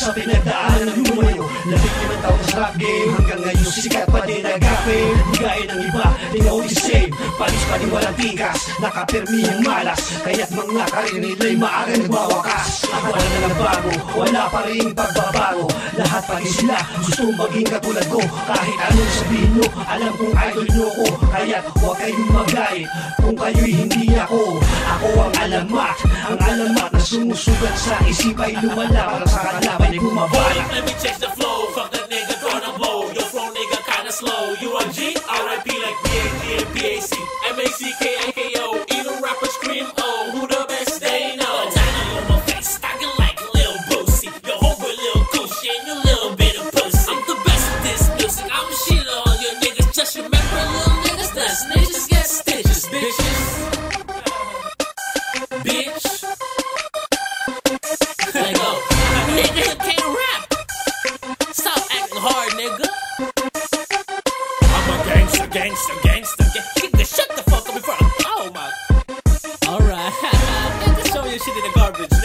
sa pinagdaanan ng lumayo. 15 taon sa rap game, hanggang ngayon sikat pa din nag-rapin. Di gaya ng iba, di nga all the same. Palis pa din walang tikas, nakapirmi ang malas. Kaya't mga karir nila'y maaring nagwawakas. Ako wala na nagbago, wala pa rin pagbabago. Lahat pa rin sila, gustong maging katulad ko. Kahit anong sabihin nyo, alam kong idol nyo ko. Kaya't huwag kayong magalit kung kayo'y hindi ako. Ako ang alamat na sumusugat sa isip ay lumalaban sa kalaban ay bumabala. Let me change the flow, fuck that nigga gonna blow. Your flow nigga kinda slow. You a G, R.I.P. like B.A.G. and B.A.C. M.A.C.K.I.K.O. Even rappers scream, oh, who the best they know. Dynamo on my face, stocking like Lil Boosie. Your homeboy Lil Gucci and your little bit of pussy. I'm the best at this music, I'm a shit on your niggas. Just remember little niggas, that's niggas get stitches, bitches. Bitch. Let go. Nigga, you can't rap. Stop acting hard, nigga. I'm a gangster. Nigga, shut the fuck up in front of. Oh my. Alright. Nigga, show your shit in the garbage.